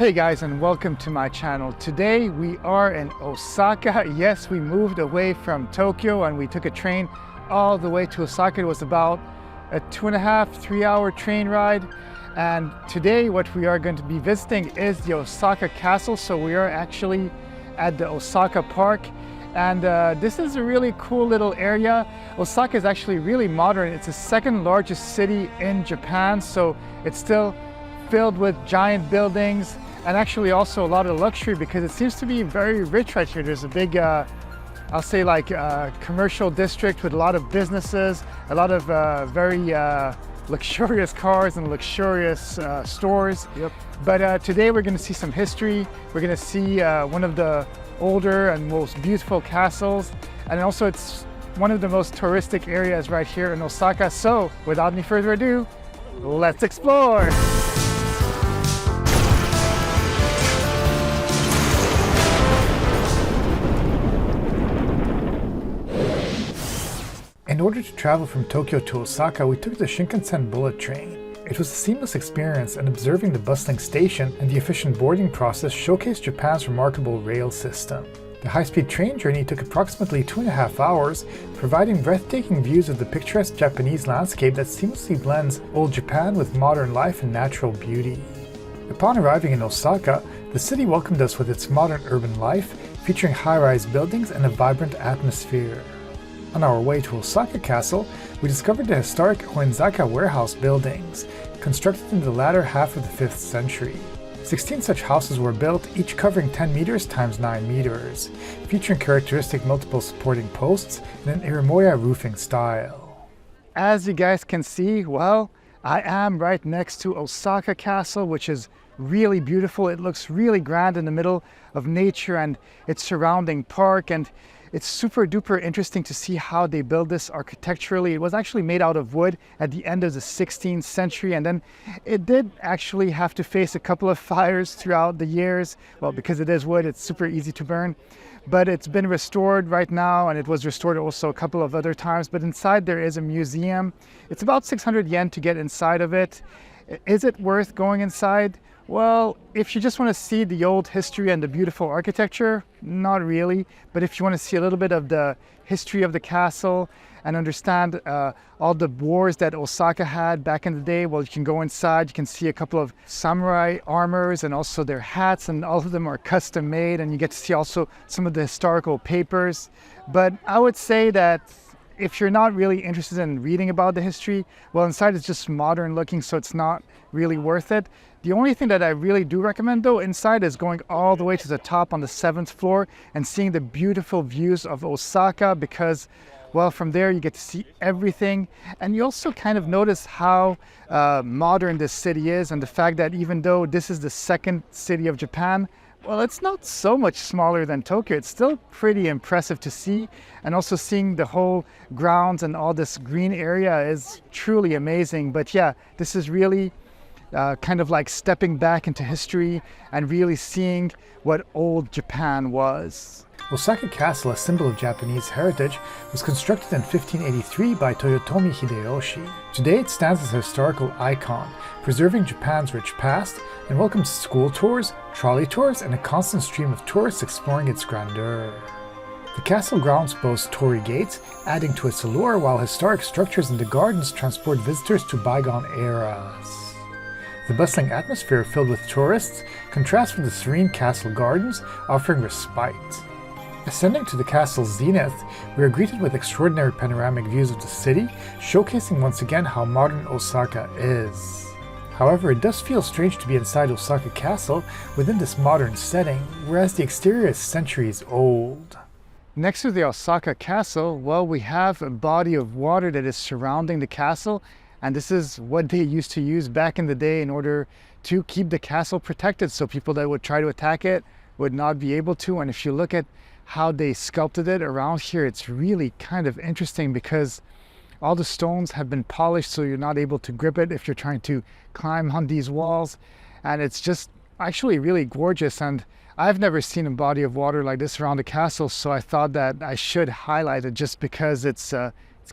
Hey guys, and welcome to my channel. Today we are in Osaka. Yes, we moved away from Tokyo and we took a train all the way to Osaka. It was about a 2.5 to 3 hour train ride. And today what we are going to be visiting is the Osaka Castle. So we are actually at the Osaka Park. And this is a really cool little area. Osaka is actually really modern. It's the second largest city in Japan. So it's still filled with giant buildings and actually also a lot of luxury because it seems to be very rich right here. There's a big, I'll say like commercial district with a lot of businesses, a lot of very luxurious cars and luxurious stores. Yep. But today we're going to see some history. We're going to see one of the older and most beautiful castles. And also it's one of the most touristic areas right here in Osaka. So without any further ado, let's explore. In order to travel from Tokyo to Osaka, we took the Shinkansen bullet train. It was a seamless experience, and observing the bustling station and the efficient boarding process showcased Japan's remarkable rail system. The high-speed train journey took approximately 2.5 hours, providing breathtaking views of the picturesque Japanese landscape that seamlessly blends old Japan with modern life and natural beauty. Upon arriving in Osaka, the city welcomed us with its modern urban life, featuring high-rise buildings and a vibrant atmosphere. On our way to Osaka Castle, we discovered the historic Hoenzaka warehouse buildings, constructed in the latter half of the 5th century. 16 such houses were built, each covering 10 meters times 9 meters, featuring characteristic multiple supporting posts in an Iramoya roofing style. As you guys can see, well, I am right next to Osaka Castle, which is really beautiful. It looks really grand in the middle of nature and its surrounding park, and it's super duper interesting to see how they build this architecturally. It was actually made out of wood at the end of the 16th century, and then it did actually have to face a couple of fires throughout the years. Well, because it is wood, it's super easy to burn. But it's been restored right now, and it was restored also a couple of other times. But inside there is a museum. It's about 600 yen to get inside of it. Is it worth going inside? Well, if you just want to see the old history and the beautiful architecture, not really. But if you want to see a little bit of the history of the castle and understand all the wars that Osaka had back in the day, well, you can go inside. You can see a couple of samurai armors and also their hats, and all of them are custom made, and you get to see also some of the historical papers. But I would say that if you're not really interested in reading about the history, well, inside it's just modern looking, so it's not really worth it. The only thing that I really do recommend though inside is going all the way to the top on the 7th floor and seeing the beautiful views of Osaka, because well, from there you get to see everything, and you also kind of notice how modern this city is, and the fact that even though this is the second city of Japan, well, it's not so much smaller than Tokyo. It's still pretty impressive to see, and also seeing the whole grounds and all this green area is truly amazing. But yeah, this is really kind of like stepping back into history and really seeing what old Japan was. Osaka Castle, a symbol of Japanese heritage, was constructed in 1583 by Toyotomi Hideyoshi. Today it stands as a historical icon, preserving Japan's rich past, and welcomes school tours, trolley tours, and a constant stream of tourists exploring its grandeur. The castle grounds boast Torii Gates, adding to its allure, while historic structures in the gardens transport visitors to bygone eras. The bustling atmosphere filled with tourists contrasts with the serene castle gardens, offering respite. Ascending to the castle's zenith, we are greeted with extraordinary panoramic views of the city, showcasing once again how modern Osaka is. However, it does feel strange to be inside Osaka Castle within this modern setting, whereas the exterior is centuries old. Next to the Osaka Castle, well, we have a body of water that is surrounding the castle, and this is what they used to use back in the day in order to keep the castle protected, so people that would try to attack it would not be able to. And if you look at how they sculpted it around here, it's really kind of interesting because all the stones have been polished so you're not able to grip it if you're trying to climb on these walls. And it's just actually really gorgeous, and I've never seen a body of water like this around the castle, so I thought that I should highlight it just because it's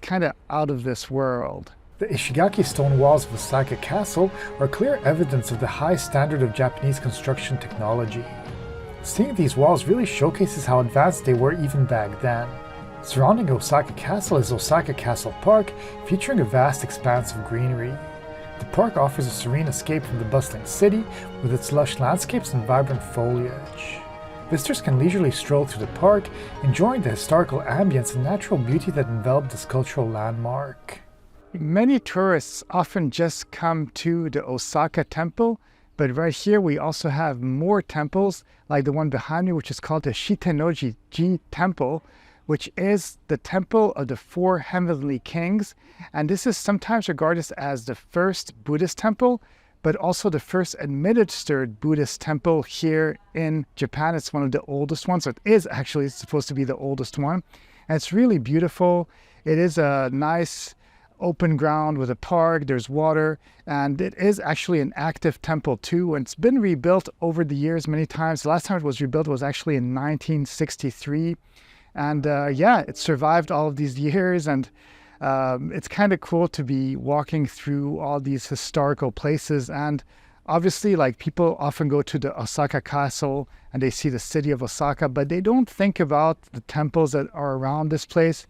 kind of out of this world. The Ishigaki stone walls of Osaka Castle are clear evidence of the high standard of Japanese construction technology. Seeing these walls really showcases how advanced they were even back then. Surrounding Osaka Castle is Osaka Castle Park, featuring a vast expanse of greenery. The park offers a serene escape from the bustling city with its lush landscapes and vibrant foliage. Visitors can leisurely stroll through the park, enjoying the historical ambience and natural beauty that envelop this cultural landmark. Many tourists often just come to the Osaka Temple, but right here we also have more temples, like the one behind me, which is called the Shitennoji Temple, which is the temple of the four heavenly kings. And this is sometimes regarded as the first Buddhist temple, but also the first administered Buddhist temple here in Japan. It's one of the oldest ones. So it is actually supposed to be the oldest one. And it's really beautiful. It is a nice open ground with a park, there's water, and it is actually an active temple too. And it's been rebuilt over the years many times. The last time it was rebuilt was actually in 1963. And yeah, it survived all of these years, and it's kind of cool to be walking through all these historical places. And obviously, like, people often go to the Osaka Castle and they see the city of Osaka, but they don't think about the temples that are around this place.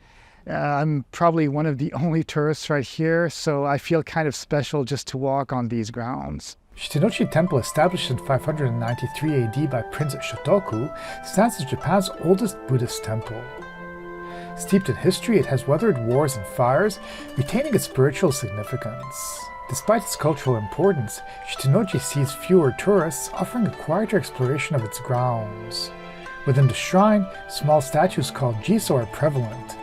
I'm probably one of the only tourists right here, so I feel kind of special just to walk on these grounds. Shitennoji Temple, established in 593 AD by Prince Shotoku, stands as Japan's oldest Buddhist temple. Steeped in history, it has weathered wars and fires, retaining its spiritual significance. Despite its cultural importance, Shitennoji sees fewer tourists, offering a quieter exploration of its grounds. Within the shrine, small statues called jiso are prevalent.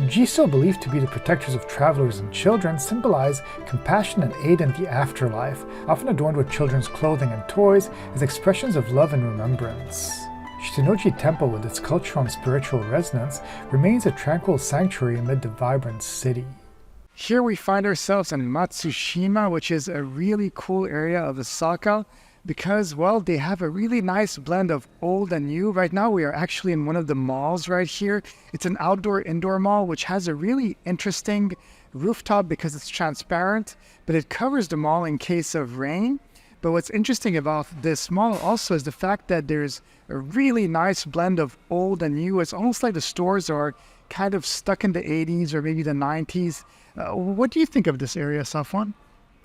Jiso, believed to be the protectors of travelers and children, symbolize compassion and aid in the afterlife, often adorned with children's clothing and toys as expressions of love and remembrance. Shitennoji Temple, with its cultural and spiritual resonance, remains a tranquil sanctuary amid the vibrant city. Here we find ourselves in Matsushima, which is a really cool area of Osaka, because, well, they have a really nice blend of old and new. Right now we are actually in one of the malls right here. It's an outdoor-indoor mall, which has a really interesting rooftop because it's transparent, but it covers the mall in case of rain. But what's interesting about this mall also is the fact that there's a really nice blend of old and new. It's almost like the stores are kind of stuck in the 80s or maybe the 90s. What do you think of this area, Safwan?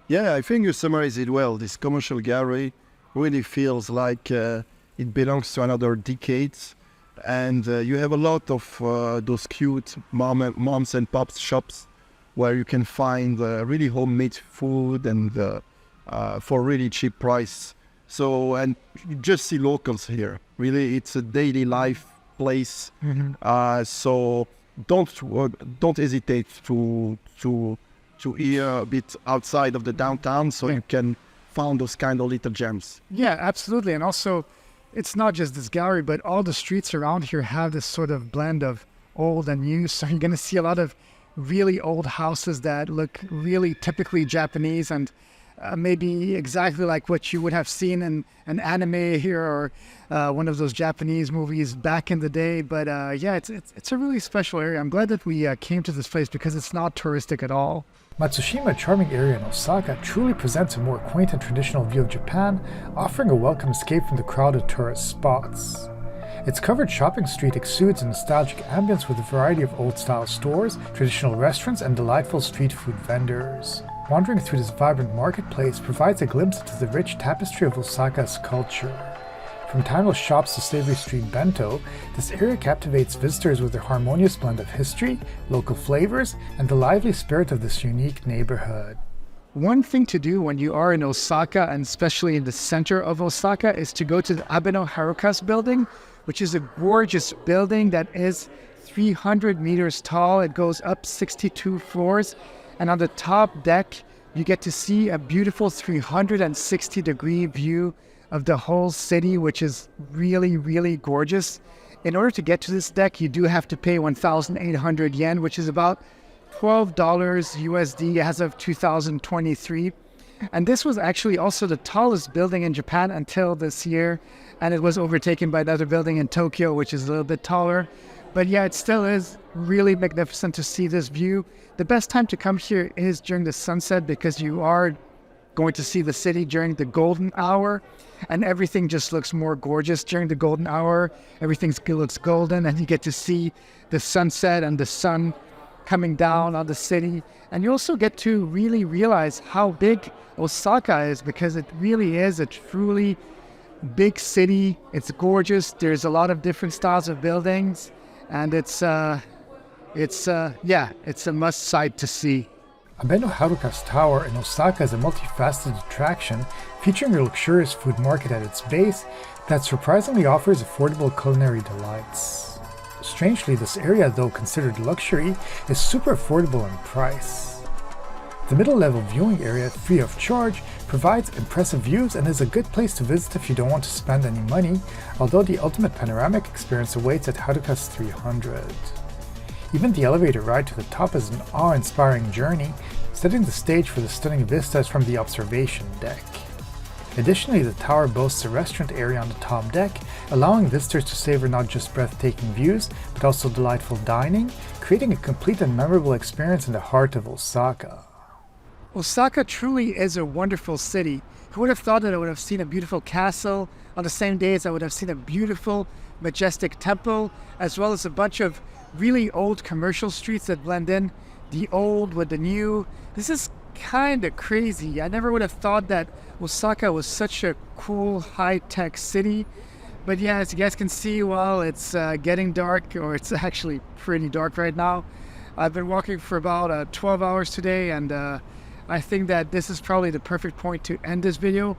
Yeah, I think you summarized it well. This commercial gallery really feels like it belongs to another decade. And you have a lot of those cute moms and pops shops where you can find really homemade food and for really cheap price. So, and you just see locals here. Really, it's a daily life place. Mm-hmm. So don't hesitate to hear a bit outside of the downtown, so you can find those kind of little gems. Yeah, absolutely. And also, it's not just this gallery, but all the streets around here have this sort of blend of old and new. So you're going to see a lot of really old houses that look really typically Japanese and maybe exactly like what you would have seen in an anime here or one of those Japanese movies back in the day. But yeah, it's a really special area. I'm glad that we came to this place because it's not touristic at all. Matsushima, a charming area in Osaka, truly presents a more quaint and traditional view of Japan, offering a welcome escape from the crowded tourist spots. Its covered shopping street exudes a nostalgic ambience with a variety of old-style stores, traditional restaurants, and delightful street food vendors. Wandering through this vibrant marketplace provides a glimpse into the rich tapestry of Osaka's culture. From timeless shops to savory street bento, this area captivates visitors with a harmonious blend of history, local flavors, and the lively spirit of this unique neighborhood. One thing to do when you are in Osaka, and especially in the center of Osaka, is to go to the Abeno Harukas building, which is a gorgeous building that is 300 meters tall. It goes up 62 floors, and on the top deck, you get to see a beautiful 360-degree view of the whole city, which is really, really gorgeous. In order to get to this deck, you do have to pay 1,800 yen, which is about $12 USD as of 2023. And this was actually also the tallest building in Japan until this year, and it was overtaken by another building in Tokyo, which is a little bit taller. But yeah, it still is really magnificent to see this view. The best time to come here is during the sunset because you are going to see the city during the golden hour, and everything just looks more gorgeous during the golden hour. Everything looks golden, and you get to see the sunset and the sun coming down on the city. And you also get to really realize how big Osaka is, because it really is a truly big city. It's gorgeous. There's a lot of different styles of buildings, and it's a must sight to see. Abeno Harukas Tower in Osaka is a multifaceted attraction featuring a luxurious food market at its base that surprisingly offers affordable culinary delights. Strangely, this area, though considered luxury, is super affordable in price. The middle-level viewing area, free of charge, provides impressive views and is a good place to visit if you don't want to spend any money, although the ultimate panoramic experience awaits at Harukas 300. Even the elevator ride to the top is an awe-inspiring journey, setting the stage for the stunning vistas from the observation deck. Additionally, the tower boasts a restaurant area on the top deck, allowing visitors to savor not just breathtaking views, but also delightful dining, creating a complete and memorable experience in the heart of Osaka. Osaka truly is a wonderful city. Who would have thought that I would have seen a beautiful castle on the same day as I would have seen a beautiful, majestic temple, as well as a bunch of really old commercial streets that blend in the old with the new. This is kind of crazy. I never would have thought that Osaka was such a cool, high-tech city. But yeah, as you guys can see, well, it's getting dark, or it's actually pretty dark right now. I've been walking for about 12 hours today, and I think that this is probably the perfect point to end this video.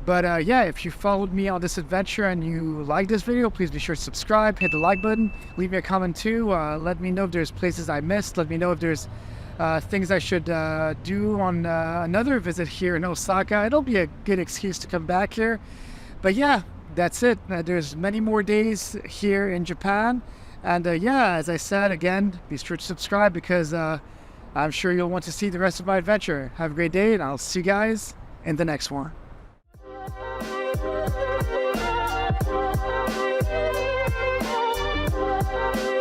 But yeah, if you followed me on this adventure and you like this video, please be sure to subscribe, hit the like button, leave me a comment too. Let me know if there's places I missed. Let me know if there's things I should do on another visit here in Osaka. It'll be a good excuse to come back here. But yeah, that's it. There's many more days here in Japan. And yeah, as I said, again, be sure to subscribe because I'm sure you'll want to see the rest of my adventure. Have a great day, and I'll see you guys in the next one.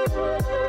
Thank you.